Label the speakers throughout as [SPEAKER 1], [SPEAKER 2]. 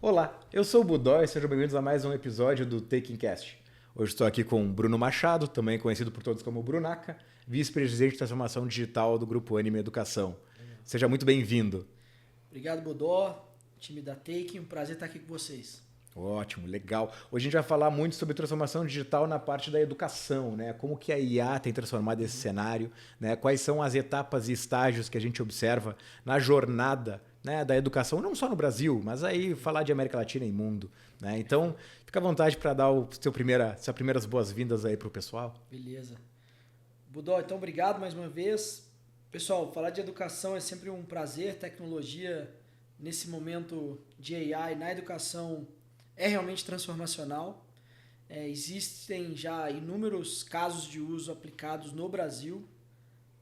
[SPEAKER 1] Olá, eu sou o Budó e sejam bem-vindos a mais um episódio do Taking Cast. Hoje estou aqui com o Bruno Machado, também conhecido por todos como Brunaca, vice-presidente de transformação digital do Grupo Anime Educação. Seja muito bem-vindo.
[SPEAKER 2] Obrigado, Budó, time da Taking, um prazer estar aqui com vocês.
[SPEAKER 1] Ótimo, legal. Hoje a gente vai falar muito sobre transformação digital na parte da educação, né? Como que a IA tem transformado esse cenário, né? Quais são as etapas e estágios que a gente observa na jornada, né, da educação, não só no Brasil, mas aí falar de América Latina e mundo, né? Então, fica à vontade para dar suas primeiras boas-vindas aí para o pessoal.
[SPEAKER 2] Beleza. Budó, então obrigado mais uma vez. Pessoal, falar de educação é sempre um prazer. Tecnologia, nesse momento de AI na educação, é realmente transformacional. Existem já inúmeros casos de uso aplicados no Brasil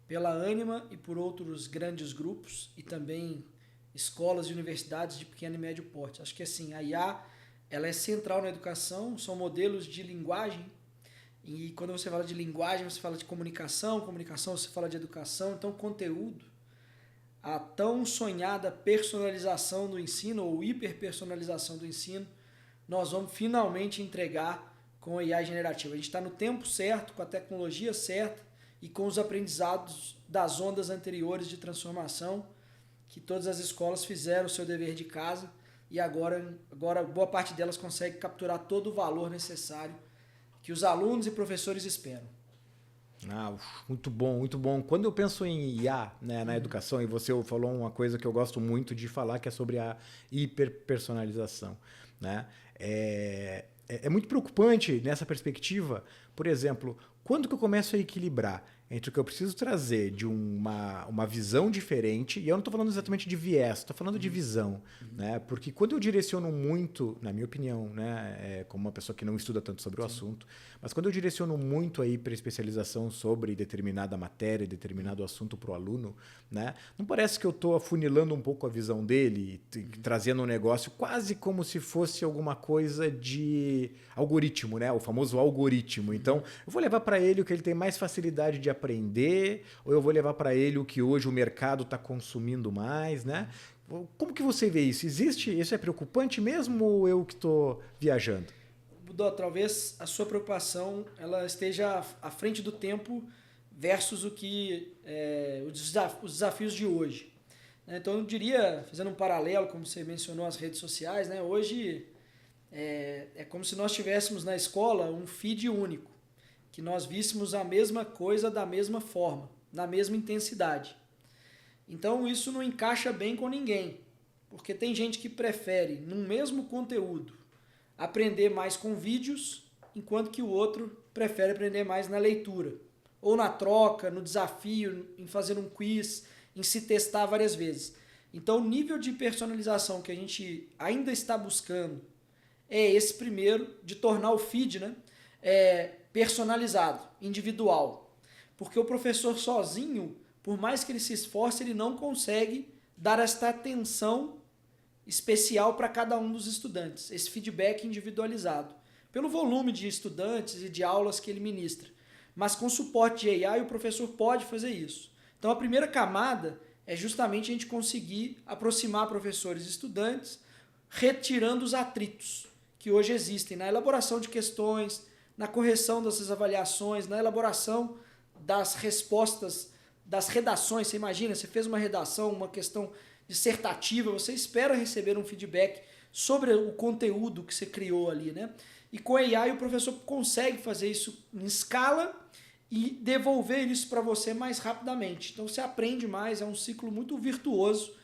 [SPEAKER 2] pela Ânima e por outros grandes grupos e também escolas e universidades de pequeno e médio porte. Acho que assim, a IA ela é central na educação, são modelos de linguagem e quando você fala de linguagem você fala de comunicação, comunicação você fala de educação, então conteúdo, a tão sonhada personalização do ensino ou hiperpersonalização do ensino, nós vamos finalmente entregar com a IA generativa. A gente está no tempo certo, com a tecnologia certa e com os aprendizados das ondas anteriores de transformação, que todas as escolas fizeram o seu dever de casa e agora boa parte delas consegue capturar todo o valor necessário que os alunos e professores esperam.
[SPEAKER 1] Muito bom, muito bom. Quando eu penso em IA, né, na educação, e você falou uma coisa que eu gosto muito de falar, que é sobre a hiperpersonalização, né? É muito preocupante nessa perspectiva, por exemplo, quando que eu começo a equilibrar entre o que eu preciso trazer de uma visão diferente, e eu não estou falando exatamente de viés, estou falando de visão, né? Porque quando eu direciono muito, na minha opinião, né, como uma pessoa que não estuda tanto sobre o assunto, mas quando eu direciono muito aí para especialização sobre determinada matéria, determinado assunto para o aluno, né, não parece que eu estou afunilando um pouco a visão dele, trazendo um negócio quase como se fosse alguma coisa de algoritmo, né? O famoso algoritmo. Então, eu vou levar para ele o que ele tem mais facilidade de aprender, ou eu vou levar para ele o que hoje o mercado está consumindo mais, né? Como que você vê isso? Isso é preocupante mesmo ou eu que estou viajando?
[SPEAKER 2] Budó, talvez a sua preocupação ela esteja à frente do tempo versus os desafios de hoje. Então eu diria, fazendo um paralelo, como você mencionou, as redes sociais, né? Hoje é como se nós tivéssemos na escola um feed único, que nós víssemos a mesma coisa da mesma forma, na mesma intensidade. Então isso não encaixa bem com ninguém, porque tem gente que prefere, num mesmo conteúdo, aprender mais com vídeos, enquanto que o outro prefere aprender mais na leitura, ou na troca, no desafio, em fazer um quiz, em se testar várias vezes. Então o nível de personalização que a gente ainda está buscando é esse primeiro, de tornar o feed, né, personalizado, individual. Porque o professor sozinho, por mais que ele se esforce, ele não consegue dar esta atenção especial para cada um dos estudantes, esse feedback individualizado, pelo volume de estudantes e de aulas que ele ministra. Mas com suporte de AI, o professor pode fazer isso. Então a primeira camada é justamente a gente conseguir aproximar professores e estudantes, retirando os atritos que hoje existem na elaboração de questões, na correção dessas avaliações, na elaboração das respostas, das redações. Você imagina, você fez uma redação, uma questão dissertativa, você espera receber um feedback sobre o conteúdo que você criou ali, né? E com a AI o professor consegue fazer isso em escala e devolver isso para você mais rapidamente. Então você aprende mais, é um ciclo muito virtuoso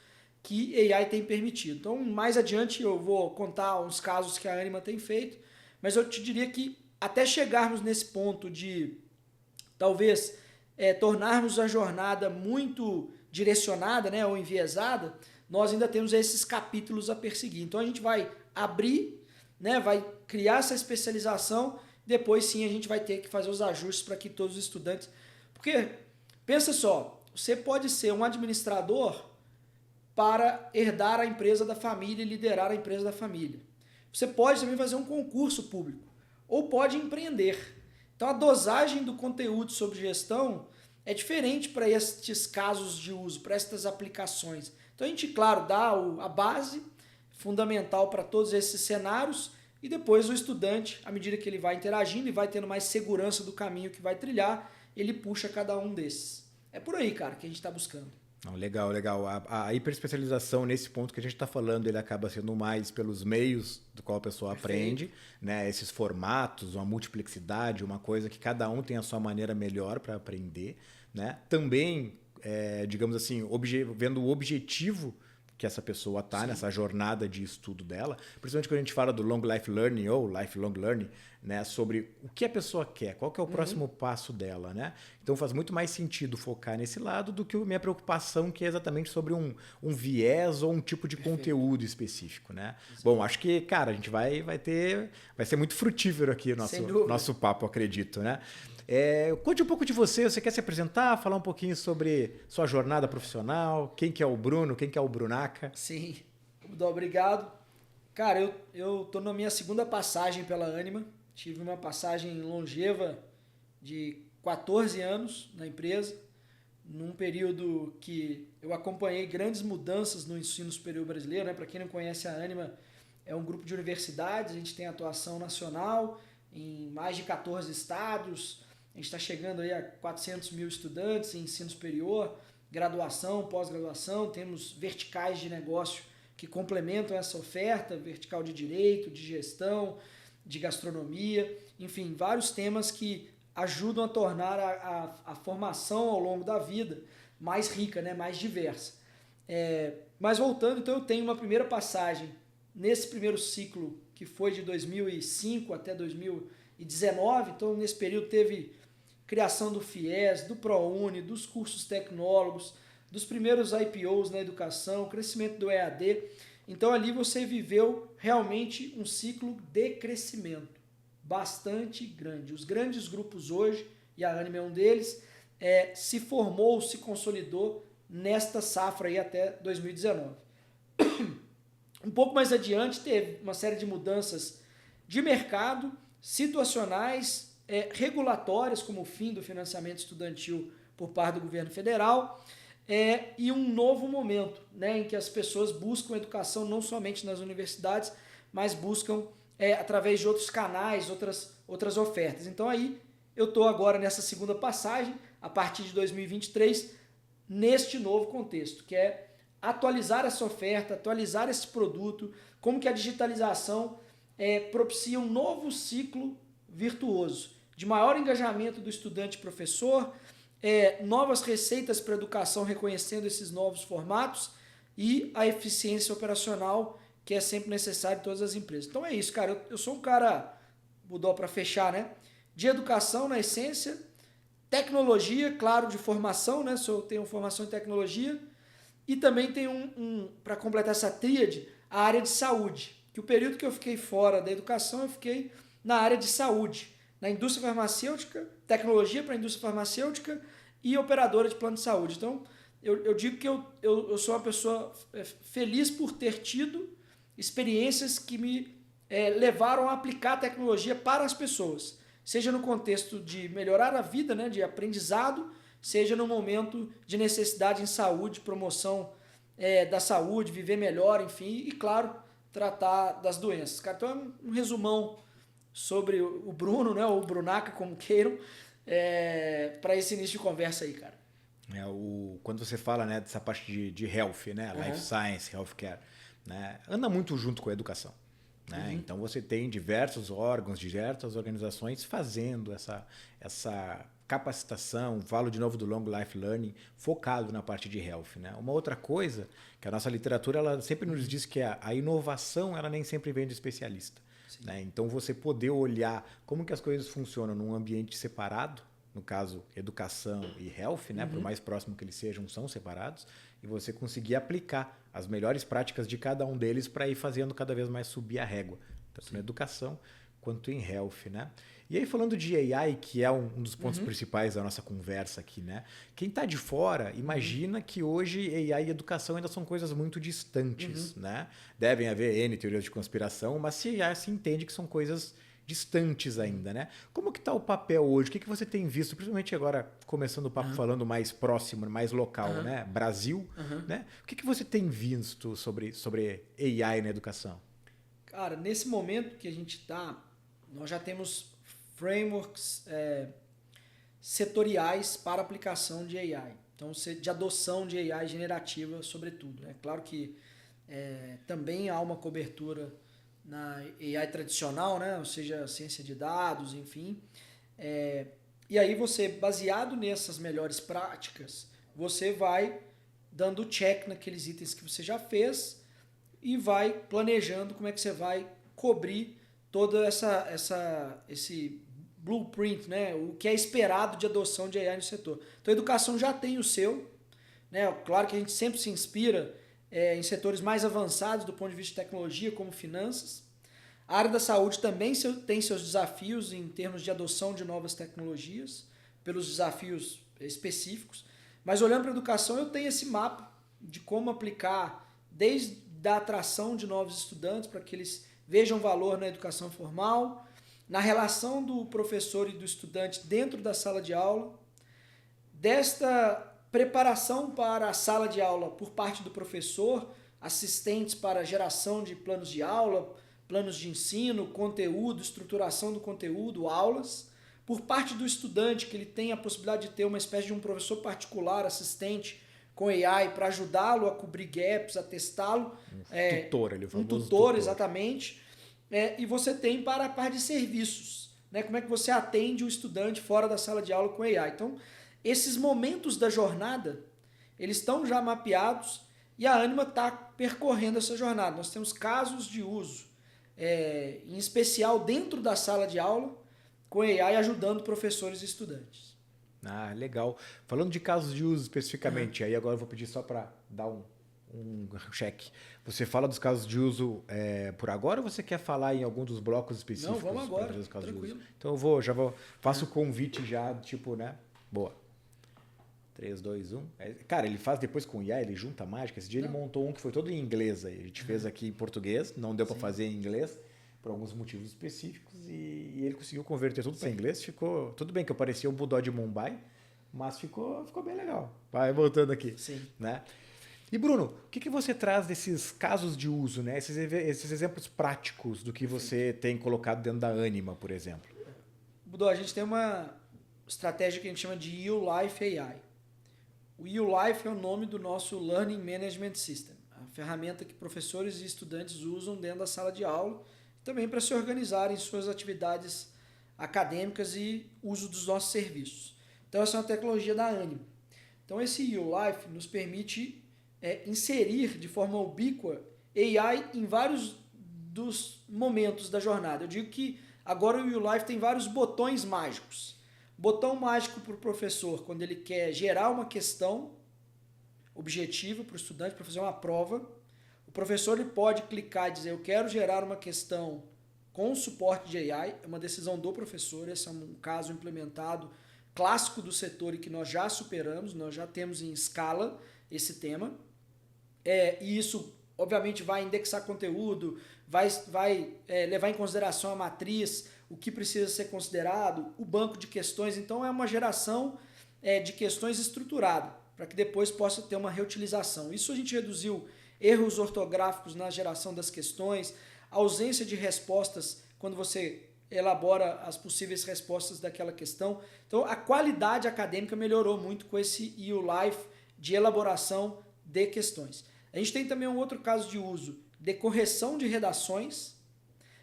[SPEAKER 2] que a AI tem permitido. Então mais adiante eu vou contar uns casos que a Ânima tem feito, mas eu te diria que até chegarmos nesse ponto de talvez tornarmos a jornada muito direcionada, né, ou enviesada, nós ainda temos esses capítulos a perseguir. Então a gente vai abrir, né, vai criar essa especialização, depois sim a gente vai ter que fazer os ajustes para que todos os estudantes... Porque, pensa só, você pode ser um administrador para herdar a empresa da família e liderar a empresa da família. Você pode também fazer um concurso público, ou pode empreender. Então a dosagem do conteúdo sobre gestão é diferente para estes casos de uso, para estas aplicações. Então a gente, claro, dá a base, fundamental para todos esses cenários. E depois o estudante, à medida que ele vai interagindo e vai tendo mais segurança do caminho que vai trilhar, ele puxa cada um desses. É por aí, cara, que a gente está buscando.
[SPEAKER 1] Não, legal, legal. A hiperespecialização, nesse ponto que a gente está falando, ele acaba sendo mais pelos meios do qual a pessoa aprende, né? Esses formatos, uma multiplexidade, uma coisa que cada um tem a sua maneira melhor para aprender, né? Também, digamos assim, vendo o objetivo que essa pessoa está nessa jornada de estudo dela, principalmente quando a gente fala do long life learning ou lifelong learning, né, sobre o que a pessoa quer, qual que é o próximo passo dela, né? Então faz muito mais sentido focar nesse lado do que a minha preocupação, que é exatamente sobre um viés ou um tipo de conteúdo específico, né? Exato. Bom, acho que, cara, a gente vai ser muito frutífero aqui o nosso papo, acredito, né? Conte um pouco de você quer se apresentar, falar um pouquinho sobre sua jornada profissional, quem que é o Bruno, quem que é o Brunaca?
[SPEAKER 2] Sim, obrigado. Cara, eu tô na minha segunda passagem pela Ânima, tive uma passagem longeva de 14 anos na empresa, num período que eu acompanhei grandes mudanças no ensino superior brasileiro, né? Para quem não conhece, a Ânima é um grupo de universidades, a gente tem atuação nacional em mais de 14 estados. A gente está chegando aí a 400 mil estudantes em ensino superior, graduação, pós-graduação, temos verticais de negócio que complementam essa oferta, vertical de direito, de gestão, de gastronomia, enfim, vários temas que ajudam a tornar a formação ao longo da vida mais rica, né, mais diversa. Mas voltando, então eu tenho uma primeira passagem nesse primeiro ciclo que foi de 2005 até 2019, então nesse período teve criação do FIES, do ProUni, dos cursos tecnólogos, dos primeiros IPOs na educação, crescimento do EAD. Então ali você viveu realmente um ciclo de crescimento bastante grande. Os grandes grupos hoje, e a Ânima é um deles, se formou, se consolidou nesta safra aí até 2019. Um pouco mais adiante teve uma série de mudanças de mercado, situacionais, regulatórias, como o fim do financiamento estudantil por parte do governo federal, e um novo momento, né, em que as pessoas buscam educação não somente nas universidades, mas buscam através de outros canais, outras ofertas. Então aí eu estou agora nessa segunda passagem, a partir de 2023, neste novo contexto, que é atualizar essa oferta, atualizar esse produto, como que a digitalização propicia um novo ciclo virtuoso, de maior engajamento do estudante e professor, novas receitas para a educação reconhecendo esses novos formatos e a eficiência operacional que é sempre necessária em todas as empresas. Então é isso, cara. Eu sou um cara, mudou para fechar, né? De educação na essência, tecnologia, claro, de formação, né? Eu tenho formação em tecnologia e também tenho para completar essa tríade, a área de saúde. Que o período que eu fiquei fora da educação, eu fiquei na área de saúde, na indústria farmacêutica, tecnologia para a indústria farmacêutica e operadora de plano de saúde. Então, eu digo que eu sou uma pessoa feliz por ter tido experiências que me levaram a aplicar a tecnologia para as pessoas, seja no contexto de melhorar a vida, né, de aprendizado, seja no momento de necessidade em saúde, promoção da saúde, viver melhor, enfim, e claro, tratar das doenças. Cara, então é um resumão sobre o Bruno, né, ou o Brunaca, como queiram, para esse início de conversa aí, cara.
[SPEAKER 1] Quando você fala, né, dessa parte de health, né, life science, healthcare, né, anda muito junto com a educação. Né? Então você tem diversos órgãos, diversas organizações fazendo essa capacitação, falo de novo do Long Life Learning, focado na parte de health. Né? Uma outra coisa, que a nossa literatura ela sempre nos diz que a inovação ela nem sempre vem de especialista. Né? Então você poder olhar como que as coisas funcionam num ambiente separado, no caso educação e health, né? Por mais próximo que eles sejam, são separados, e você conseguir aplicar as melhores práticas de cada um deles para ir fazendo cada vez mais subir a régua, tanto na educação quanto em health. Né? E aí falando de AI, que é um dos pontos principais da nossa conversa aqui, né? Quem está de fora imagina que hoje AI e educação ainda são coisas muito distantes. Né? Devem haver N teorias de conspiração, mas se entende que são coisas distantes ainda, né? Como que está o papel hoje? O que você tem visto, principalmente agora, começando o papo falando mais próximo, mais local, né? Brasil, né? O que você tem visto sobre AI na educação?
[SPEAKER 2] Cara, nesse momento que a gente está, nós já temos frameworks setoriais para aplicação de AI. Então, de adoção de AI generativa, sobretudo. É claro que também há uma cobertura na AI tradicional, né? Ou seja, ciência de dados, enfim. E aí você, baseado nessas melhores práticas, você vai dando check naqueles itens que você já fez e vai planejando como é que você vai cobrir todo esse blueprint, né? O que é esperado de adoção de AI no setor. Então a educação já tem o seu, né? Claro que a gente sempre se inspira em setores mais avançados do ponto de vista de tecnologia, como finanças. A área da saúde também tem seus desafios em termos de adoção de novas tecnologias, pelos desafios específicos. Mas olhando para a educação, eu tenho esse mapa de como aplicar desde a atração de novos estudantes para que eles vejam valor na educação formal, na relação do professor e do estudante dentro da sala de aula, desta preparação para a sala de aula por parte do professor, assistentes para geração de planos de aula, planos de ensino, conteúdo, estruturação do conteúdo, aulas, por parte do estudante, que ele tem a possibilidade de ter uma espécie de um professor particular, assistente, com AI, para ajudá-lo a cobrir gaps, a testá-lo.
[SPEAKER 1] Tutor, ele
[SPEAKER 2] um tutor, exatamente. E você tem para a parte de serviços, né? Como é que você atende o estudante fora da sala de aula com AI. Então, esses momentos da jornada, eles estão já mapeados e a Ânima está percorrendo essa jornada. Nós temos casos de uso, em especial dentro da sala de aula, com AI ajudando professores e estudantes.
[SPEAKER 1] Ah, legal. Falando de casos de uso especificamente, aí agora eu vou pedir só para dar um check. Você fala dos casos de uso por agora ou você quer falar em algum dos blocos específicos?
[SPEAKER 2] Não, vamos agora,
[SPEAKER 1] tranquilo. Então faço o convite já, tipo, né? Boa. 3, 2, 1. Cara, ele faz depois com o IA, ele junta a mágica. Esse dia ele montou um que foi todo em inglês aí. A gente fez aqui em português, não deu para fazer em inglês, por alguns motivos específicos, e ele conseguiu converter tudo para inglês. Ficou tudo bem que eu parecia um Budó de Mumbai, mas ficou bem legal. Vai voltando aqui.
[SPEAKER 2] Sim.
[SPEAKER 1] Né? E Bruno, o que você traz desses casos de uso, né? Esses exemplos práticos do que você tem colocado dentro da Ânima, por exemplo?
[SPEAKER 2] Budó, a gente tem uma estratégia que a gente chama de U-Life AI. O U-Life é o nome do nosso Learning Management System, a ferramenta que professores e estudantes usam dentro da sala de aula, também para se organizarem em suas atividades acadêmicas e uso dos nossos serviços. Então essa é uma tecnologia da Ânima. Então esse U-Life nos permite inserir de forma ubíqua AI em vários dos momentos da jornada. Eu digo que agora o U-Life tem vários botões mágicos. Botão mágico para o professor quando ele quer gerar uma questão objetiva para o estudante, para fazer uma prova. O professor ele pode clicar e dizer: eu quero gerar uma questão com suporte de AI. É uma decisão do professor. Esse é um caso implementado clássico do setor e que nós já superamos, nós já temos em escala esse tema. E isso, obviamente, vai indexar conteúdo, vai levar em consideração a matriz, o que precisa ser considerado, o banco de questões. Então, é uma geração de questões estruturada, para que depois possa ter uma reutilização. Isso a gente reduziu erros ortográficos na geração das questões, ausência de respostas quando você elabora as possíveis respostas daquela questão. Então, a qualidade acadêmica melhorou muito com esse U-Life de elaboração de questões. A gente tem também um outro caso de uso de correção de redações.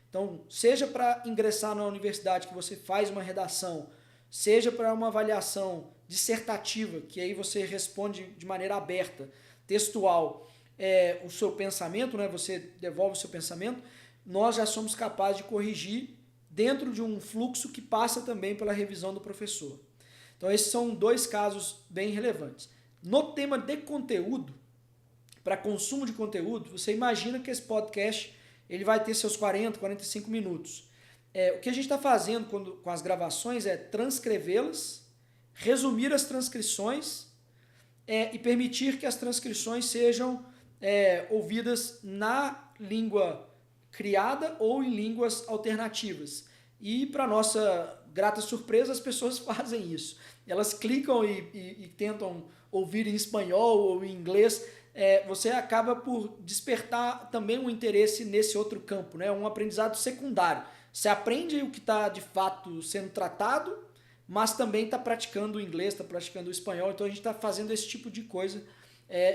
[SPEAKER 2] Então, seja para ingressar na universidade que você faz uma redação, seja para uma avaliação dissertativa, que aí você responde de maneira aberta, textual, o seu pensamento, né? Você devolve o seu pensamento, nós já somos capazes de corrigir dentro de um fluxo que passa também pela revisão do professor. Então, esses são dois casos bem relevantes. No tema de conteúdo, para consumo de conteúdo, você imagina que esse podcast ele vai ter seus 40, 45 minutos. O que a gente está fazendo com as gravações é transcrevê-las, resumir as transcrições e permitir que as transcrições sejam ouvidas na língua criada ou em línguas alternativas. E, para nossa grata surpresa, as pessoas fazem isso. Elas clicam e tentam ouvir em espanhol ou em inglês. Você acaba por despertar também um interesse nesse outro campo, né? Um aprendizado secundário. Você aprende o que está de fato sendo tratado, mas também está praticando o inglês, está praticando o espanhol. Então a gente está fazendo esse tipo de coisa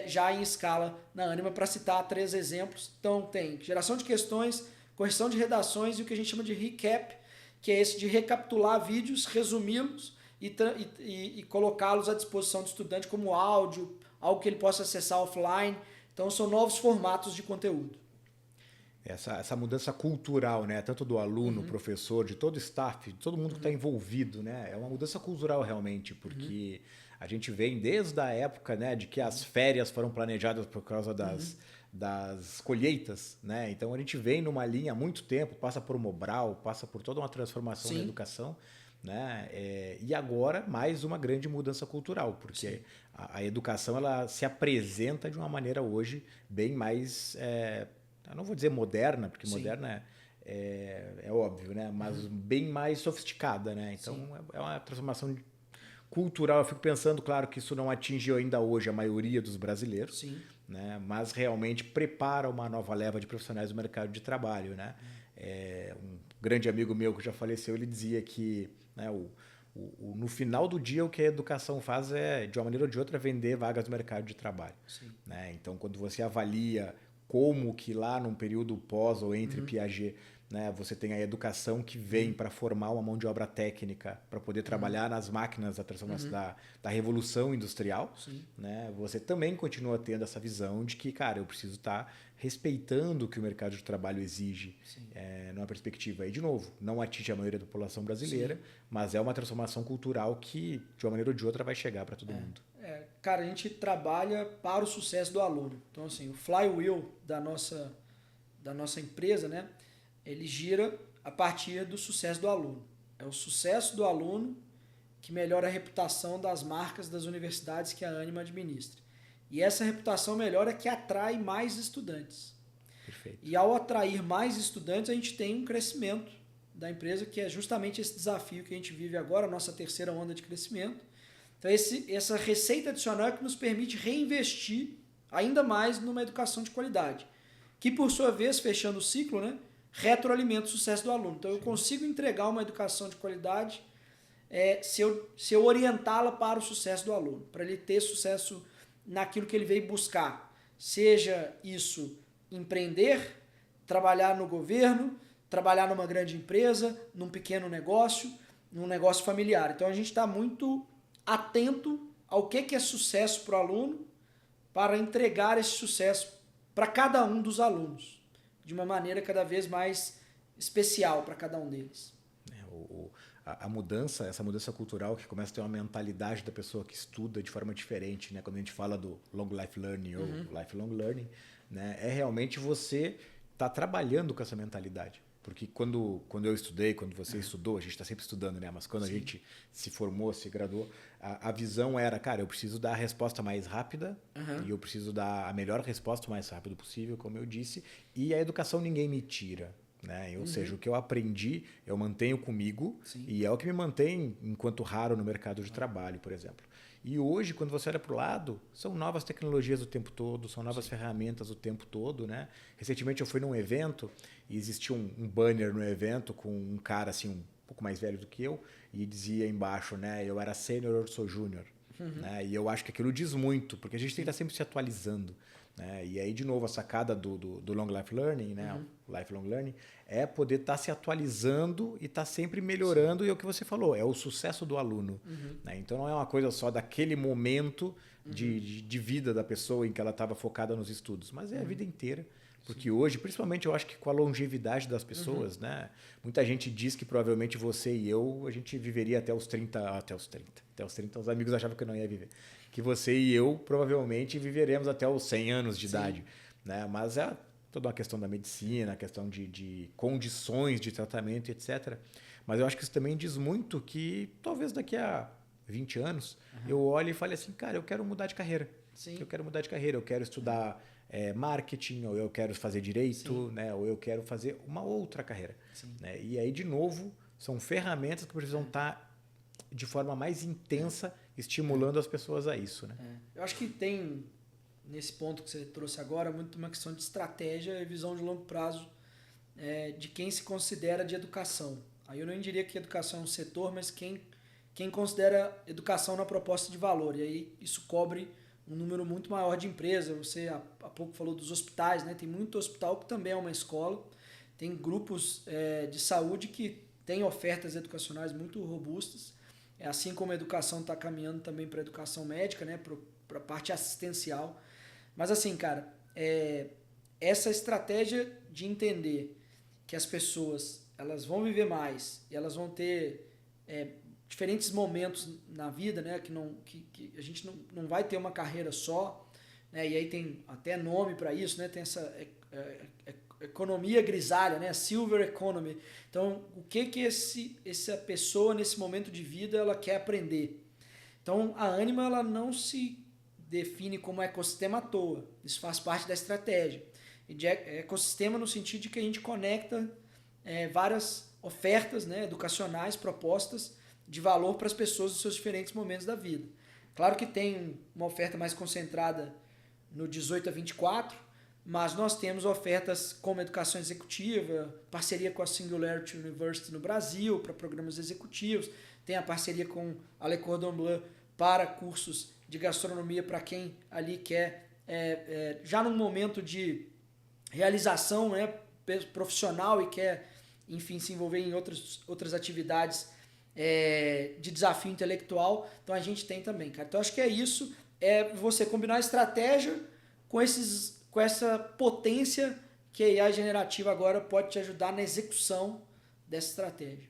[SPEAKER 2] já em escala na Ânima, para citar 3 exemplos. Então tem geração de questões, correção de redações e o que a gente chama de recap, que é esse de recapitular vídeos, resumi-los e colocá-los à disposição do estudante como áudio, algo que ele possa acessar offline. Então são novos formatos de conteúdo.
[SPEAKER 1] Essa mudança cultural, né? Tanto do aluno, professor, de todo o staff, de todo mundo que está envolvido, né? É uma mudança cultural realmente, porque a gente vem desde a época, né, de que as férias foram planejadas por causa das colheitas, né? Então a gente vem numa linha há muito tempo, passa por Mobral, passa por toda uma transformação na educação, né? E agora mais uma grande mudança cultural, porque a educação ela se apresenta de uma maneira hoje bem mais, eu não vou dizer moderna, porque moderna é óbvio, né? Mas bem mais sofisticada, né? Então é uma transformação cultural. Eu fico pensando, claro, que isso não atinge ainda hoje a maioria dos brasileiros, né? Mas realmente prepara uma nova leva de profissionais do mercado de trabalho, né? Um grande amigo meu que já faleceu, ele dizia que, né, no final do dia o que a educação faz de uma maneira ou de outra, vender vagas no mercado de trabalho, né? Então, quando você avalia como que lá num período pós ou entre Piaget, né, você tem a educação que vem para formar uma mão de obra técnica para poder trabalhar nas máquinas da transformação da revolução industrial, né? Você também continua tendo essa visão de que, cara, eu preciso estar respeitando o que o mercado de trabalho exige, numa perspectiva aí, de novo, não atinge a maioria da população brasileira, mas é uma transformação cultural que, de uma maneira ou de outra, vai chegar para todo mundo.
[SPEAKER 2] Cara, a gente trabalha para o sucesso do aluno. Então, assim, o flywheel da nossa empresa, né, ele gira a partir do sucesso do aluno. É o sucesso do aluno que melhora a reputação das marcas das universidades que a Ânima administra. E essa reputação melhora que atrai mais estudantes.
[SPEAKER 1] Perfeito.
[SPEAKER 2] E ao atrair mais estudantes, a gente tem um crescimento da empresa, que é justamente esse desafio que a gente vive agora, a nossa terceira onda de crescimento. Então, essa receita adicional é que nos permite reinvestir ainda mais numa educação de qualidade, que, por sua vez, fechando o ciclo, né, retroalimenta o sucesso do aluno. Então, eu consigo entregar uma educação de qualidade se eu orientá-la para o sucesso do aluno, para ele ter sucesso naquilo que ele veio buscar. Seja isso empreender, trabalhar no governo, trabalhar numa grande empresa, num pequeno negócio, num negócio familiar. Então, a gente está muito atento ao que é sucesso para o aluno, para entregar esse sucesso para cada um dos alunos, de uma maneira cada vez mais especial para cada um deles.
[SPEAKER 1] A mudança, essa mudança cultural que começa a ter uma mentalidade da pessoa que estuda de forma diferente, né? Quando a gente fala do long life learning ou lifelong learning, né? É realmente você estar trabalhando com essa mentalidade. Porque quando eu estudei, quando você estudou, a gente está sempre estudando, né? Mas quando a gente se formou, se graduou, a visão era, cara, eu preciso dar a resposta mais rápida e eu preciso dar a melhor resposta o mais rápido possível, como eu disse, e a educação ninguém me tira, né? Ou seja, o que eu aprendi, eu mantenho comigo e é o que me mantém enquanto raro no mercado de trabalho, por exemplo. E hoje, quando você olha para o lado, são novas tecnologias o tempo todo, são novas ferramentas o tempo todo, né? Recentemente eu fui num evento e existia um banner no evento com um cara assim, um pouco mais velho do que eu, e dizia embaixo, né? Eu era sênior, eu sou júnior. Né? E eu acho que aquilo diz muito, porque a gente tem que estar sempre se atualizando. Né? E aí, de novo, a sacada do Long Life Learning, né? Lifelong Learning, é poder estar se atualizando e estar sempre melhorando. E é o que você falou, é o sucesso do aluno. Né? Então, não é uma coisa só daquele momento de vida da pessoa em que ela estava focada nos estudos, mas é a vida inteira. Porque hoje, principalmente, eu acho que com a longevidade das pessoas, né? Muita gente diz que provavelmente você e eu, a gente viveria até os 30. Até os 30, os amigos achavam que eu não ia viver. Que você e eu provavelmente viveremos até os 100 anos de idade. Né? Mas é toda uma questão da medicina, a questão de condições de tratamento, etc. Mas eu acho que isso também diz muito que talvez daqui a 20 anos eu olhe e fale assim, cara, eu quero mudar de carreira. Eu quero mudar de carreira, eu quero estudar marketing, ou eu quero fazer direito, né? Ou eu quero fazer uma outra carreira. Né? E aí, de novo, São ferramentas que precisam estar de forma mais intensa estimulando as pessoas a isso, né?
[SPEAKER 2] Eu acho que tem, nesse ponto que você trouxe agora, muito uma questão de estratégia e visão de longo prazo de quem se considera de educação. Aí eu não diria que educação é um setor, mas quem considera educação na proposta de valor. E aí isso cobre um número muito maior de empresas. Você há pouco falou dos hospitais, né? Tem muito hospital que também é uma escola. Tem grupos de saúde que têm ofertas educacionais muito robustas. Assim como a educação está caminhando também para a educação médica, né? Para a parte assistencial. Mas assim, cara, essa estratégia de entender que as pessoas elas vão viver mais e elas vão ter diferentes momentos na vida, né? Que a gente não vai ter uma carreira só, né? E aí tem até nome para isso, né? Tem essa economia grisalha, né? Silver Economy. Então, o que essa pessoa nesse momento de vida ela quer aprender? Então, a Ânima ela não se define como ecossistema à toa. Isso faz parte da estratégia. E de ecossistema no sentido de que a gente conecta várias ofertas, né, educacionais, propostas de valor para as pessoas nos seus diferentes momentos da vida. Claro que tem uma oferta mais concentrada no 18 a 24, mas nós temos ofertas como educação executiva, parceria com a Singularity University no Brasil para programas executivos, tem a parceria com a Le Cordon Bleu para cursos de gastronomia para quem ali quer, já num momento de realização, né, profissional e quer, enfim, se envolver em outras atividades de desafio intelectual. Então a gente tem também, cara. Então acho que é isso, você combinar a estratégia com essa potência que a AI generativa agora pode te ajudar na execução dessa estratégia.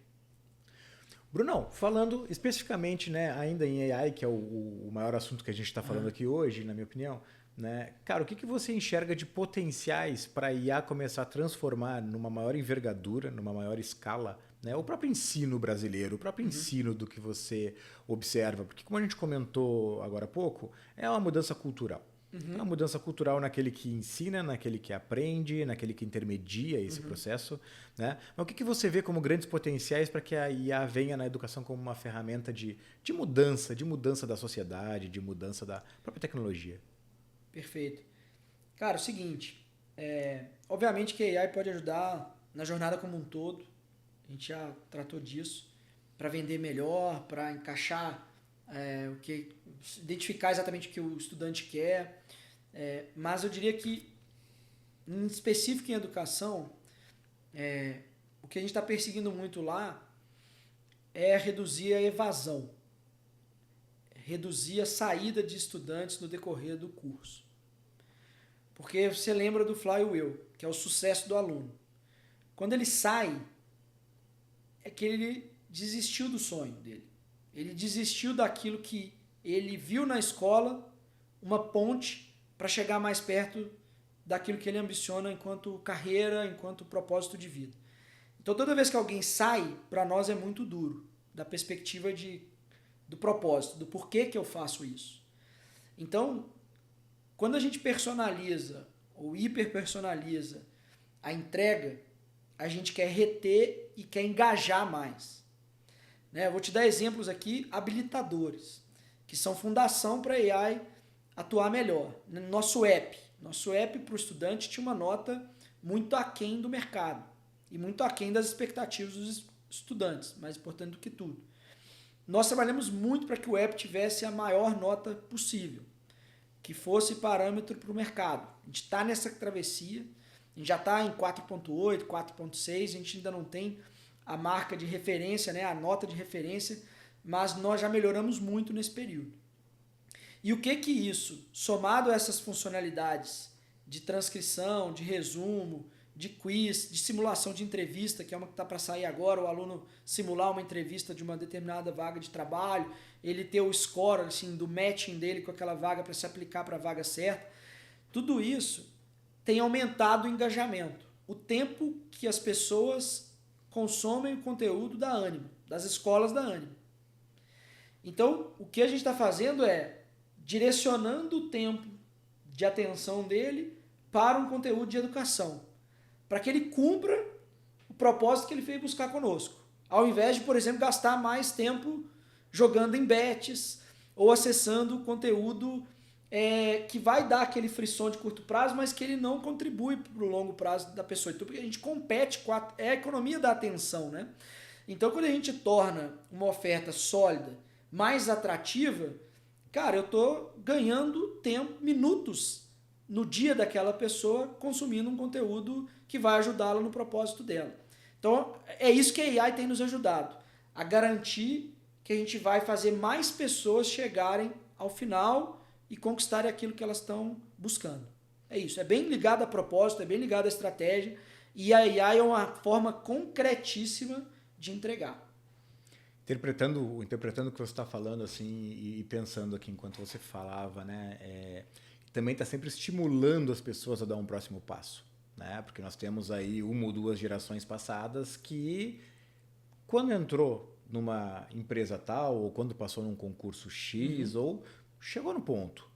[SPEAKER 1] Brunão, falando especificamente, né, ainda em AI, que é o maior assunto que a gente está falando aqui hoje, na minha opinião, né, cara, o que você enxerga de potenciais para a IA começar a transformar numa maior envergadura, numa maior escala, né, o próprio ensino brasileiro, o próprio ensino do que você observa? Porque, como a gente comentou agora há pouco, é uma mudança cultural. É uma mudança cultural naquele que ensina, naquele que aprende, naquele que intermedia esse processo, né? Mas o que você vê como grandes potenciais para que a IA venha na educação como uma ferramenta de mudança da sociedade, de mudança da própria tecnologia?
[SPEAKER 2] Perfeito. Cara, é o seguinte, obviamente que a AI pode ajudar na jornada como um todo, a gente já tratou disso, para vender melhor, para encaixar identificar exatamente o que o estudante quer, mas eu diria que, em específico em educação, o que a gente está perseguindo muito lá é reduzir a evasão, reduzir a saída de estudantes no decorrer do curso. Porque você lembra do flywheel, que é o sucesso do aluno. Quando ele sai, é que ele desistiu do sonho dele. Ele desistiu daquilo que ele viu na escola, uma ponte para chegar mais perto daquilo que ele ambiciona enquanto carreira, enquanto propósito de vida. Então, toda vez que alguém sai, para nós é muito duro, da perspectiva do propósito, do porquê que eu faço isso. Então, quando a gente personaliza ou hiperpersonaliza a entrega, a gente quer reter e quer engajar mais. Eu vou te dar exemplos aqui habilitadores, que são fundação para a AI atuar melhor. Nosso app para o estudante tinha uma nota muito aquém do mercado e muito aquém das expectativas dos estudantes, mais importante do que tudo. Nós trabalhamos muito para que o app tivesse a maior nota possível, que fosse parâmetro para o mercado. A gente está nessa travessia, a gente já está em 4.8, 4.6, a gente ainda não tem a marca de referência, né, a nota de referência, mas nós já melhoramos muito nesse período. E o que isso, somado a essas funcionalidades de transcrição, de resumo, de quiz, de simulação de entrevista, que é uma que está para sair agora, o aluno simular uma entrevista de uma determinada vaga de trabalho, ele ter o score assim, do matching dele com aquela vaga para se aplicar para a vaga certa, tudo isso tem aumentado o engajamento, o tempo que as pessoas consomem o conteúdo da Ânima, das escolas da Ânima. Então, o que a gente está fazendo é direcionando o tempo de atenção dele para um conteúdo de educação, para que ele cumpra o propósito que ele veio buscar conosco, ao invés de, por exemplo, gastar mais tempo jogando em bets ou acessando conteúdo que vai dar aquele frisson de curto prazo, mas que ele não contribui para o longo prazo da pessoa. Então, porque a gente compete com a economia da atenção, né? Então, quando a gente torna uma oferta sólida mais atrativa, cara, eu estou ganhando tempo, minutos no dia daquela pessoa consumindo um conteúdo que vai ajudá-la no propósito dela. Então, é isso que a AI tem nos ajudado, a garantir que a gente vai fazer mais pessoas chegarem ao final e conquistarem aquilo que elas estão buscando. É isso, é bem ligado a propósito, é bem ligado à estratégia, e a AI é uma forma concretíssima de entregar.
[SPEAKER 1] Interpretando o que você está falando assim e pensando aqui enquanto você falava, né, também está sempre estimulando as pessoas a dar um próximo passo, né? Porque nós temos aí 1 ou 2 gerações passadas que, quando entrou numa empresa tal, ou quando passou num concurso X, ou chegou no ponto.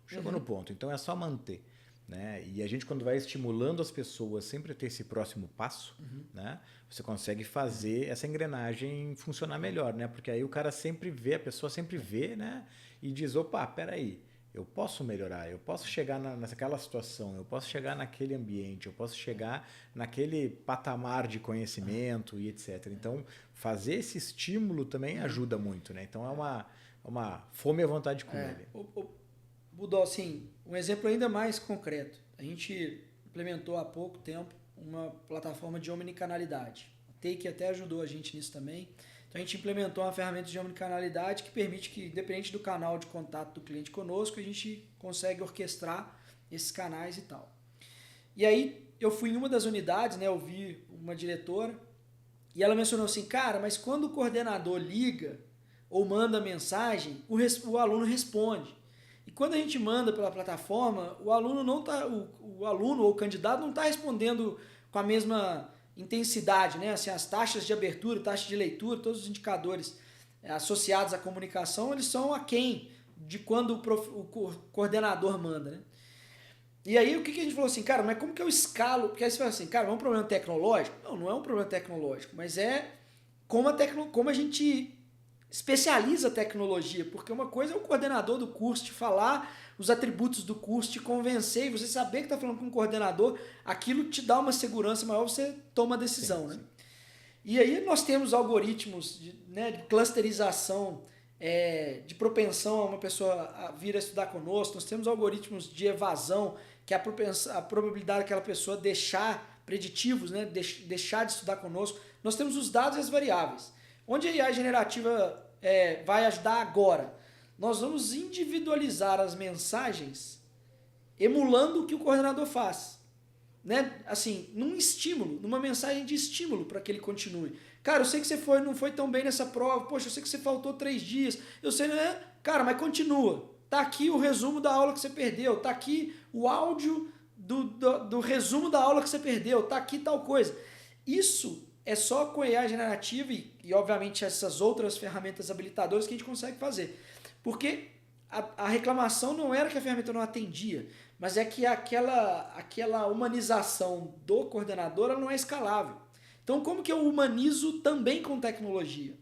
[SPEAKER 1] Então é só manter, né? E a gente, quando vai estimulando as pessoas sempre a ter esse próximo passo, né? Você consegue fazer essa engrenagem funcionar melhor, né? Porque aí o cara sempre vê, a pessoa sempre vê, né? E diz, opa, peraí, eu posso melhorar, eu posso chegar naquela situação, eu posso chegar naquele ambiente, eu posso chegar naquele patamar de conhecimento e etc. Então, fazer esse estímulo também ajuda muito, né? Então, é uma fome e a vontade de comer.
[SPEAKER 2] Budó, assim, um exemplo ainda mais concreto. A gente implementou há pouco tempo uma plataforma de omnicanalidade. A Take até ajudou a gente nisso também. Então, a gente implementou uma ferramenta de omnicanalidade que permite que, independente do canal de contato do cliente conosco, a gente consegue orquestrar esses canais e tal. E aí, eu fui em uma das unidades, né, eu vi uma diretora, e ela mencionou assim, cara, mas quando o coordenador liga ou manda mensagem, o aluno responde. E quando a gente manda pela plataforma, o aluno ou o candidato não está respondendo com a mesma intensidade, né? Assim, as taxas de abertura, taxa de leitura, todos os indicadores associados à comunicação, eles são aquém de quando o coordenador manda, né? E aí o que a gente falou assim, cara, mas como que eu escalo? Porque aí você fala assim, cara, é um problema tecnológico? Não, não é um problema tecnológico, mas é como a gente especializa a tecnologia, porque uma coisa é o coordenador do curso te falar os atributos do curso, te convencer, e você saber que está falando com um coordenador, aquilo te dá uma segurança maior, você toma a decisão, sim, né? Sim. E aí nós temos algoritmos de clusterização, de propensão a uma pessoa a vir a estudar conosco, nós temos algoritmos de evasão, que é a probabilidade daquela pessoa deixar, preditivos, né, deixar de estudar conosco. Nós temos os dados e as variáveis. Onde a IA generativa vai ajudar agora? Nós vamos individualizar as mensagens emulando o que o coordenador faz. Né? Assim, num estímulo, numa mensagem de estímulo para que ele continue. Cara, eu sei que você não foi tão bem nessa prova, poxa, eu sei que você faltou 3 dias, eu sei, né? Cara, mas continua. Tá aqui o resumo da aula que você perdeu, tá aqui o áudio do resumo da aula que você perdeu, tá aqui tal coisa. Isso é só com a IA generativa e obviamente essas outras ferramentas habilitadoras que a gente consegue fazer. Porque a reclamação não era que a ferramenta não atendia, mas é que aquela humanização do coordenador ela não é escalável. Então, como que eu humanizo também com tecnologia?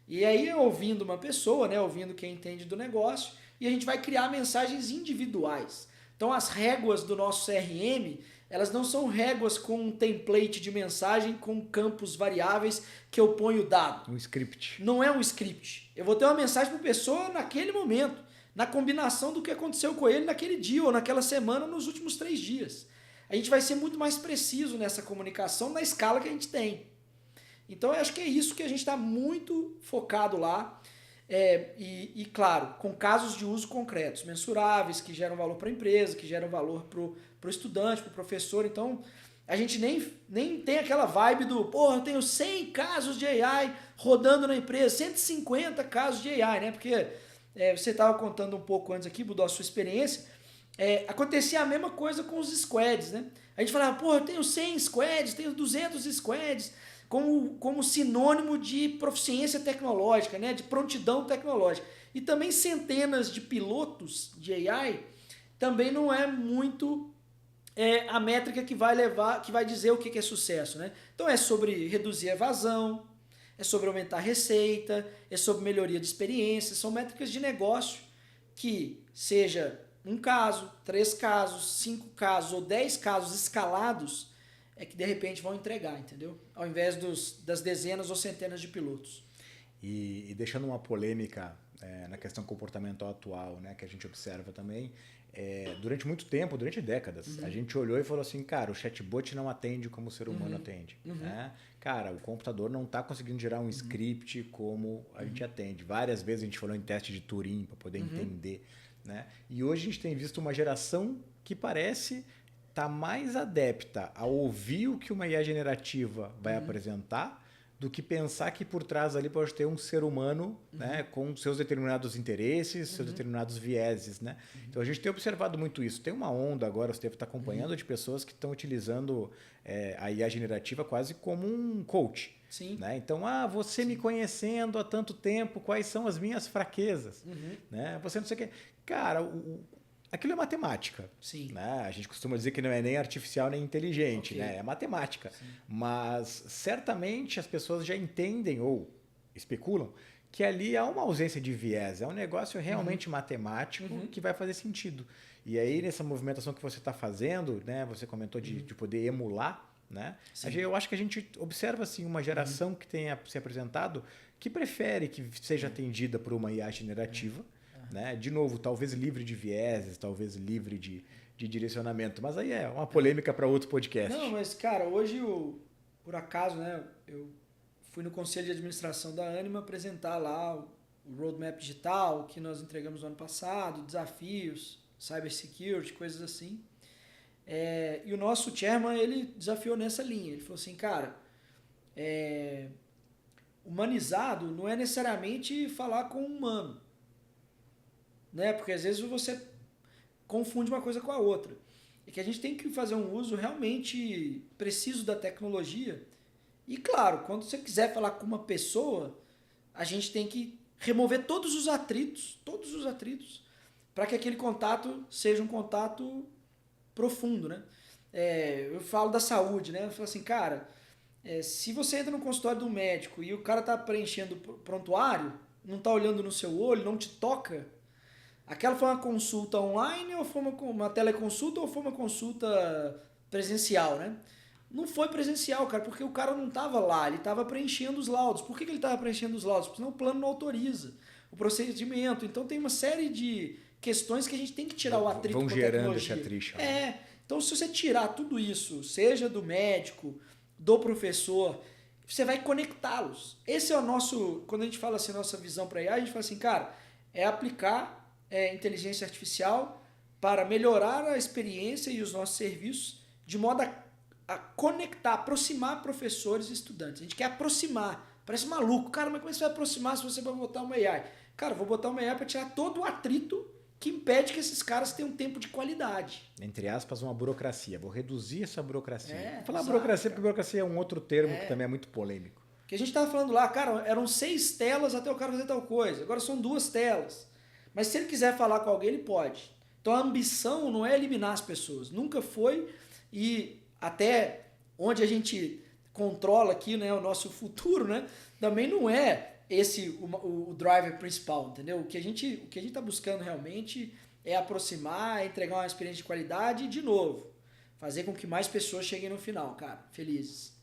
[SPEAKER 2] E aí, ouvindo uma pessoa, né, ouvindo quem entende do negócio, e a gente vai criar mensagens individuais. Então, as réguas do nosso CRM, elas não são réguas com um template de mensagem com campos variáveis que eu ponho dado.
[SPEAKER 1] Um script.
[SPEAKER 2] Não é um script. Eu vou ter uma mensagem para a pessoa naquele momento, na combinação do que aconteceu com ele naquele dia ou naquela semana, nos últimos 3 dias. A gente vai ser muito mais preciso nessa comunicação na escala que a gente tem. Então, eu acho que é isso que a gente está muito focado lá. E, claro, com casos de uso concretos, mensuráveis, que geram valor para a empresa, que geram valor para o estudante, para o professor. Então, a gente nem tem aquela vibe do, porra, eu tenho 100 casos de AI rodando na empresa, 150 casos de AI, né? Porque você estava contando um pouco antes aqui, Budó, a sua experiência, acontecia a mesma coisa com os squads, né? A gente falava, porra, eu tenho 100 squads, tenho 200 squads, como sinônimo de proficiência tecnológica, né? De prontidão tecnológica. E também centenas de pilotos de AI também não é muito a métrica que vai dizer o que é sucesso, né? Então é sobre reduzir a evasão, é sobre aumentar a receita, é sobre melhoria de experiência, são métricas de negócio que seja 1 caso, 3 casos, 5 casos ou 10 casos escalados é que de repente vão entregar, entendeu? Ao invés das dezenas ou centenas de pilotos.
[SPEAKER 1] E deixando uma polêmica na questão comportamental atual, né, que a gente observa também, durante muito tempo, durante décadas, a gente olhou e falou assim, cara, o chatbot não atende como o ser humano atende. Né? Cara, o computador não está conseguindo gerar um script como a gente atende. Várias vezes a gente falou em teste de Turing para poder entender. Né? E hoje a gente tem visto uma geração que parece estar mais adepta a ouvir o que uma IA generativa vai apresentar do que pensar que por trás ali pode ter um ser humano, né, com seus determinados interesses, seus determinados vieses. Né? Então a gente tem observado muito isso. Tem uma onda agora, você deve estar acompanhando, de pessoas que estão utilizando a IA generativa quase como um coach.
[SPEAKER 2] Sim.
[SPEAKER 1] Né? Então, você me conhecendo há tanto tempo, quais são as minhas fraquezas? Né? Você não sei o quê. Cara, aquilo é matemática.
[SPEAKER 2] Sim.
[SPEAKER 1] Né? A gente costuma dizer que não é nem artificial nem inteligente,
[SPEAKER 2] Ok.
[SPEAKER 1] né? É matemática.
[SPEAKER 2] Sim.
[SPEAKER 1] Mas certamente as pessoas já entendem ou especulam que ali há uma ausência de viés, é um negócio realmente matemático que vai fazer sentido. E aí, nessa movimentação que você está fazendo, né? Você comentou de poder emular, né? Eu acho que a gente observa assim, uma geração que tenha se apresentado que prefere que seja atendida por uma IA generativa. Né? De novo, talvez livre de vieses, talvez livre de direcionamento, mas aí é uma polêmica para outro podcast.
[SPEAKER 2] Não, mas cara, hoje, por acaso, né, eu fui no conselho de administração da Ânima apresentar lá o roadmap digital que nós entregamos no ano passado, desafios, cybersecurity, coisas assim. E o nosso chairman, ele desafiou nessa linha. Ele falou assim, cara, humanizado não é necessariamente falar com um humano. Né? Porque às vezes você confunde uma coisa com a outra. E que a gente tem que fazer um uso realmente preciso da tecnologia. E claro, quando você quiser falar com uma pessoa, a gente tem que remover todos os atritos, para que aquele contato seja um contato profundo, né? Eu falo da saúde, né? Eu falo assim, cara, se você entra no consultório do médico e o cara tá preenchendo prontuário, não tá olhando no seu olho, não te toca, aquela foi uma consulta online ou foi uma teleconsulta ou foi uma consulta presencial, né? Não foi presencial, cara, porque o cara não estava lá, ele estava preenchendo os laudos. Por que ele estava preenchendo os laudos? Porque senão o plano não autoriza o procedimento. Então tem uma série de questões que a gente tem que tirar o atrito com a tecnologia.
[SPEAKER 1] Vão gerando esse atrito.
[SPEAKER 2] Então se você tirar tudo isso, seja do médico, do professor, você vai conectá-los. Esse é o nosso, quando a gente fala assim, nossa visão para IA, a gente fala assim, cara, é aplicar inteligência artificial para melhorar a experiência e os nossos serviços de modo a conectar, aproximar professores e estudantes. A gente quer aproximar. Parece maluco. Cara, mas como você vai aproximar se você vai botar uma AI? Cara, eu vou botar uma AI para tirar todo o atrito que impede que esses caras tenham um tempo de qualidade.
[SPEAKER 1] Entre aspas, uma burocracia. Vou reduzir essa burocracia. Vou falar
[SPEAKER 2] exato,
[SPEAKER 1] burocracia,
[SPEAKER 2] cara.
[SPEAKER 1] porque burocracia é um outro termo que também é muito polêmico.
[SPEAKER 2] Que a gente estava falando lá, cara, eram 6 telas até o cara fazer tal coisa. Agora são 2 telas. Mas se ele quiser falar com alguém, ele pode. Então a ambição não é eliminar as pessoas. Nunca foi. E até onde a gente controla aqui, né, o nosso futuro, né, também não é esse o driver principal, entendeu? O que a gente está buscando realmente é aproximar, é entregar uma experiência de qualidade e, de novo, fazer com que mais pessoas cheguem no final, cara, felizes.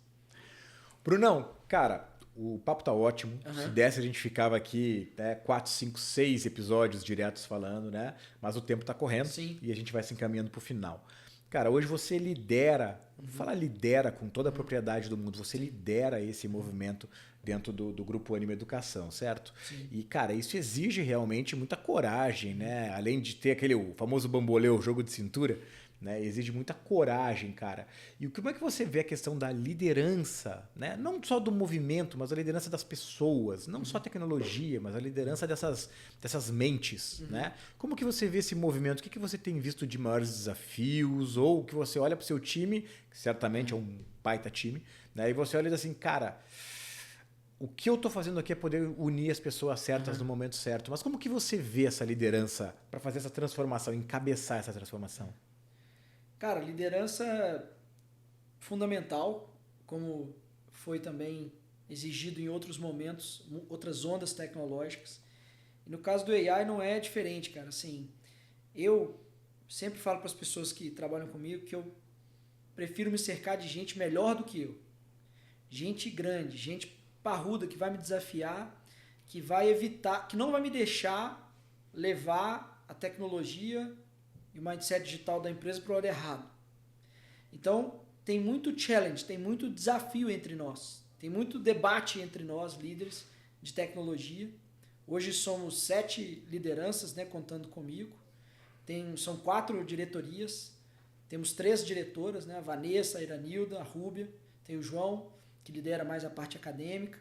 [SPEAKER 1] Brunão, cara, o papo tá ótimo. Se desse, a gente ficava aqui 4, 5, 6 episódios diretos falando, né? Mas o tempo tá correndo.
[SPEAKER 2] Sim.
[SPEAKER 1] E a gente vai se encaminhando pro final. Cara, hoje você lidera, fala lidera com toda a propriedade do mundo, você lidera esse movimento dentro do Grupo Ânima Educação, certo?
[SPEAKER 2] Sim.
[SPEAKER 1] E, cara, isso exige realmente muita coragem, né? Além de ter o famoso bambolê, o jogo de cintura, né? Exige muita coragem, cara. E como é que você vê a questão da liderança, né? Não só do movimento, mas a liderança das pessoas, não só a tecnologia, mas a liderança dessas mentes, né? Como que você vê esse movimento? O que você tem visto de maiores desafios? Ou que você olha para o seu time, que certamente é um baita time, né? E você olha e diz assim, cara, o que eu estou fazendo aqui é poder unir as pessoas certas no momento certo. Mas como que você vê essa liderança para fazer essa transformação, encabeçar essa transformação?
[SPEAKER 2] Cara, liderança fundamental, como foi também exigido em outros momentos, outras ondas tecnológicas. E no caso do AI não é diferente, cara. Assim, eu sempre falo para as pessoas que trabalham comigo que eu prefiro me cercar de gente melhor do que eu. Gente grande, gente parruda que vai me desafiar, que vai evitar, que não vai me deixar levar a tecnologia e o mindset digital da empresa para o lado errado. Então, tem muito challenge, tem muito desafio entre nós. Tem muito debate entre nós, líderes de tecnologia. Hoje somos 7 lideranças, né, contando comigo. São 4 diretorias. Temos 3 diretoras, né, a Vanessa, a Iranilda, a Rúbia. Tem o João, que lidera mais a parte acadêmica.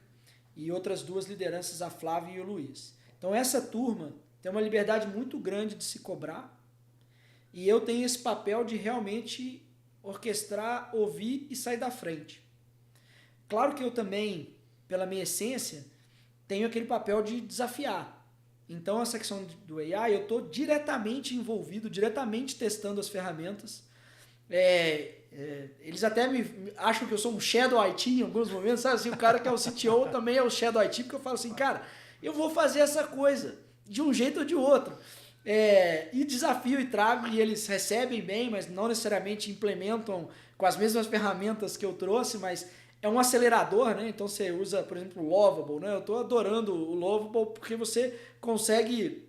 [SPEAKER 2] E outras 2 lideranças, a Flávia e o Luiz. Então essa turma tem uma liberdade muito grande de se cobrar. E eu tenho esse papel de realmente orquestrar, ouvir e sair da frente. Claro que eu também, pela minha essência, tenho aquele papel de desafiar. Então, essa questão do AI, eu estou diretamente envolvido, diretamente testando as ferramentas. Eles até acham que eu sou um Shadow IT em alguns momentos, sabe? Assim, o cara que é o CTO também é o Shadow IT, porque eu falo assim, cara, eu vou fazer essa coisa, de um jeito ou de outro. E desafio e trago, e eles recebem bem, mas não necessariamente implementam com as mesmas ferramentas que eu trouxe, mas é um acelerador, né? Então você usa, por exemplo, o Lovable, né? Eu estou adorando o Lovable porque você consegue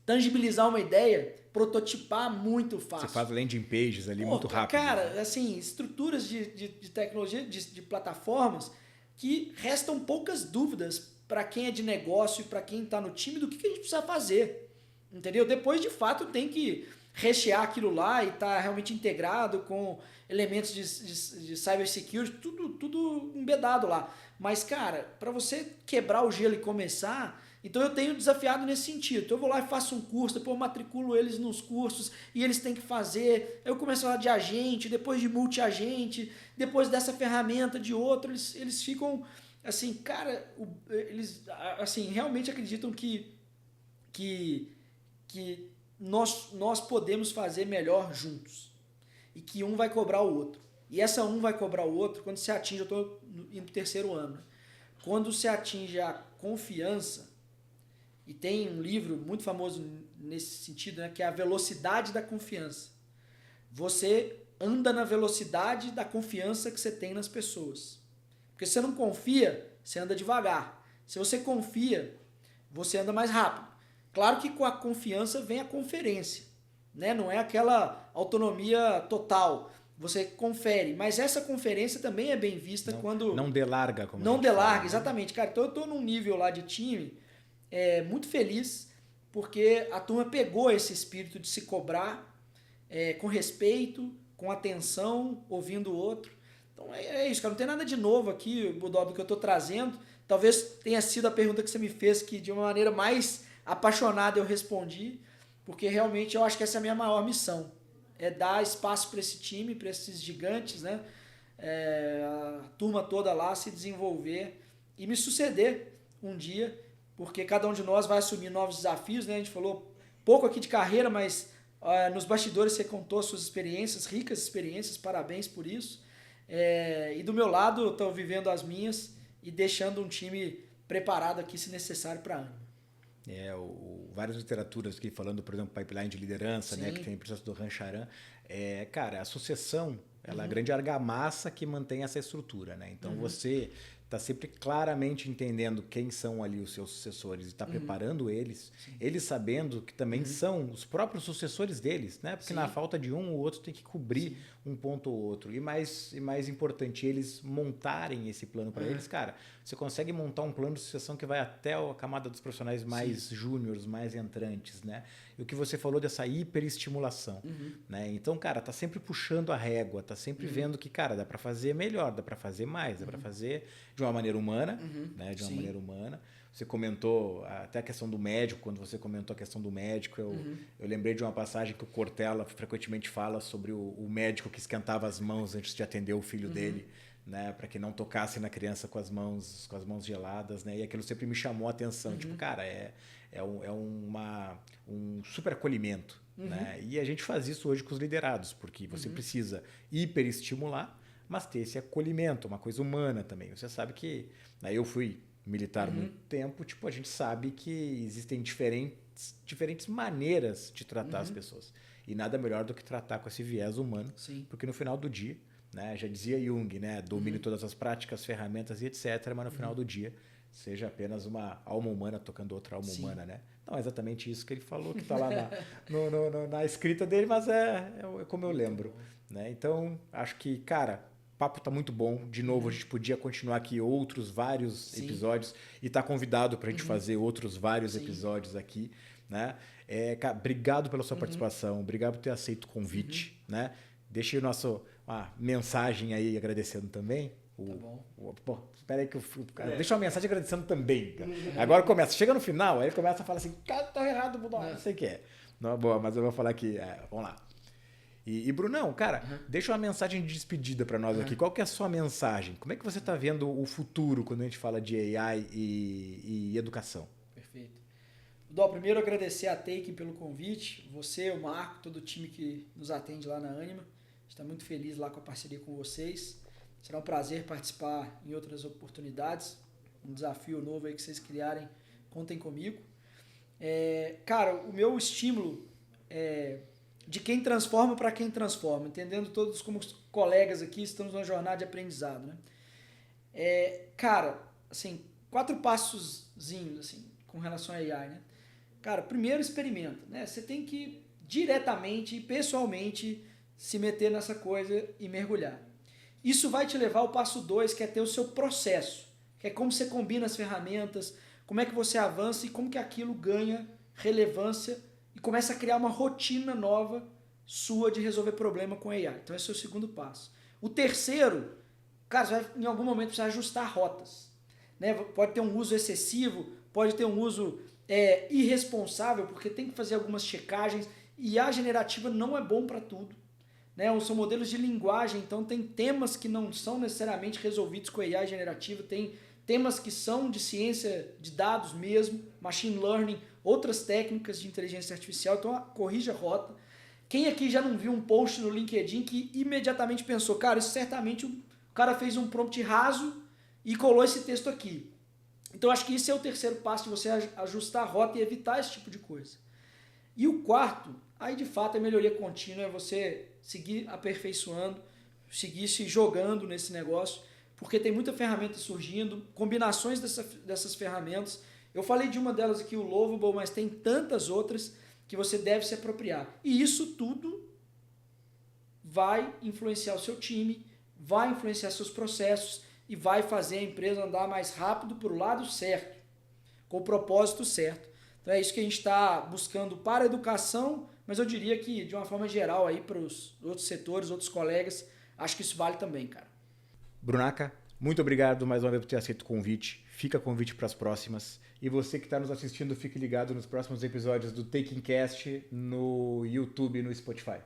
[SPEAKER 2] tangibilizar uma ideia, prototipar muito fácil.
[SPEAKER 1] Você faz landing pages ali muito rápido.
[SPEAKER 2] Cara, né? Assim, estruturas de tecnologia, de plataformas que restam poucas dúvidas para quem é de negócio e para quem está no time do que a gente precisa fazer. Entendeu? Depois, de fato, tem que rechear aquilo lá e estar realmente integrado com elementos de cybersecurity, tudo embedado lá. Mas, cara, para você quebrar o gelo e começar, então eu tenho desafiado nesse sentido. Então eu vou lá e faço um curso, depois eu matriculo eles nos cursos e eles têm que fazer. Eu começo a falar de agente, depois de multi-agente, depois dessa ferramenta de outro, eles ficam assim, cara, eles assim, realmente acreditam que nós podemos fazer melhor juntos e que um vai cobrar o outro. E essa um vai cobrar o outro quando se atinge, eu estou indo pro 3º ano, quando se atinge a confiança, e tem um livro muito famoso nesse sentido, né, que é A Velocidade da Confiança. Você anda na velocidade da confiança que você tem nas pessoas. Porque se você não confia, você anda devagar. Se você confia, você anda mais rápido. Claro que com a confiança vem a conferência, né? Não é aquela autonomia total. Você confere, mas essa conferência também é bem vista quando...
[SPEAKER 1] Não delarga, como
[SPEAKER 2] não delarga,
[SPEAKER 1] fala,
[SPEAKER 2] exatamente. Cara, então eu estou num nível lá de time muito feliz, porque a turma pegou esse espírito de se cobrar com respeito, com atenção, ouvindo o outro. Então é isso, cara. Não tem nada de novo aqui, Budó, do que eu estou trazendo. Talvez tenha sido a pergunta que você me fez que de uma maneira mais apaixonada eu respondi, porque realmente eu acho que essa é a minha maior missão. É dar espaço para esse time, para esses gigantes, né? A turma toda lá se desenvolver e me suceder um dia, porque cada um de nós vai assumir novos desafios, né? A gente falou pouco aqui de carreira, mas nos bastidores você contou suas experiências, ricas experiências, parabéns por isso. E do meu lado eu estou vivendo as minhas e deixando um time preparado aqui, se necessário, para ano.
[SPEAKER 1] Várias literaturas aqui falando, por exemplo, pipeline de liderança, né, que tem o processo do Rancharan. Cara, a sucessão, ela é a grande argamassa que mantém essa estrutura, né? Então você está sempre claramente entendendo quem são ali os seus sucessores e está preparando eles, eles sabendo que também são os próprios sucessores deles, né? Porque na falta de um, o outro tem que cobrir um ponto ou outro. E mais importante, eles montarem esse plano para eles, cara, você consegue montar um plano de sucessão que vai até a camada dos profissionais mais júniores, mais entrantes, né? E o que você falou dessa hiperestimulação, né? Então, cara, tá sempre puxando a régua, tá sempre vendo que, cara, dá para fazer melhor, dá para fazer mais, dá para fazer de uma maneira humana, né? De uma maneira humana. Você comentou até a questão do médico, quando você comentou a questão do médico, eu lembrei de uma passagem que o Cortella frequentemente fala sobre o médico que esquentava as mãos antes de atender o filho dele, né, para que não tocasse na criança com as mãos geladas, né? E aquilo sempre me chamou a atenção, tipo, cara, é um super acolhimento, né? E a gente faz isso hoje com os liderados, porque você precisa hiperestimular, mas ter esse acolhimento, uma coisa humana também. Você sabe que, né, eu fui militar muito tempo, tipo, a gente sabe que existem diferentes maneiras de tratar as pessoas. E nada melhor do que tratar com esse viés humano,
[SPEAKER 2] Sim.
[SPEAKER 1] porque no final do dia, né, já dizia Jung, né, domine todas as práticas, ferramentas e etc, mas no final do dia seja apenas uma alma humana tocando outra alma humana, né? Não é exatamente isso que ele falou, que está lá na escrita dele, mas é como eu lembro, né? Então, acho que, cara, o papo tá muito bom. De novo, a gente podia continuar aqui vários episódios e tá convidado para a gente fazer outros vários episódios aqui, né? Cara, obrigado pela sua participação, obrigado por ter aceito o convite, né? Deixa uma mensagem aí agradecendo também.
[SPEAKER 2] Tá bom.
[SPEAKER 1] Pô, espera aí que deixa uma mensagem agradecendo também. Cara. Agora começa, chega no final, aí ele começa a falar assim, cara, tá errado, não sei o que é. Não, boa, mas eu vou falar aqui, vamos lá. E Brunão, cara, deixa uma mensagem de despedida para nós aqui. Qual que é a sua mensagem? Como é que você está vendo o futuro quando a gente fala de AI e educação?
[SPEAKER 2] Perfeito. Dó, primeiro agradecer a Take pelo convite, você, o Marco, todo o time que nos atende lá na Anima. A gente está muito feliz lá com a parceria com vocês. Será um prazer participar em outras oportunidades. Um desafio novo aí que vocês criarem, contem comigo. Cara, o meu estímulo é de quem transforma para quem transforma, entendendo todos como colegas aqui estamos numa jornada de aprendizado, né? Cara, assim, 4 passozinhos assim, com relação a AI, né? Cara, primeiro experimenta, né? Você tem que diretamente, pessoalmente, se meter nessa coisa e mergulhar. Isso vai te levar ao passo 2, que é ter o seu processo, que é como você combina as ferramentas, como é que você avança e como que aquilo ganha relevância e começa a criar uma rotina nova sua de resolver problema com AI. Então esse é o segundo passo. O terceiro, cara, você vai em algum momento precisar ajustar rotas, né? Pode ter um uso excessivo, pode ter um uso irresponsável, porque tem que fazer algumas checagens e a generativa não é bom para tudo. Né? São modelos de linguagem, então tem temas que não são necessariamente resolvidos com AI generativa, tem temas que são de ciência de dados mesmo, machine learning, outras técnicas de inteligência artificial, então corrija a rota. Quem aqui já não viu um post no LinkedIn que imediatamente pensou, cara, isso certamente o cara fez um prompt raso e colou esse texto aqui. Então acho que isso é o terceiro passo de você ajustar a rota e evitar esse tipo de coisa. E o quarto, aí de fato é melhoria contínua, é você seguir aperfeiçoando, seguir se jogando nesse negócio, porque tem muita ferramenta surgindo, combinações dessas ferramentas. Eu falei de uma delas aqui, o Lovable, mas tem tantas outras que você deve se apropriar. E isso tudo vai influenciar o seu time, vai influenciar seus processos e vai fazer a empresa andar mais rápido para o lado certo, com o propósito certo. Então é isso que a gente está buscando para a educação, mas eu diria que de uma forma geral aí para os outros setores, outros colegas, acho que isso vale também, cara.
[SPEAKER 1] Brunaca, muito obrigado mais uma vez por ter aceito o convite. Fica convite para as próximas. E você que está nos assistindo, fique ligado nos próximos episódios do Taking Cast no YouTube e no Spotify.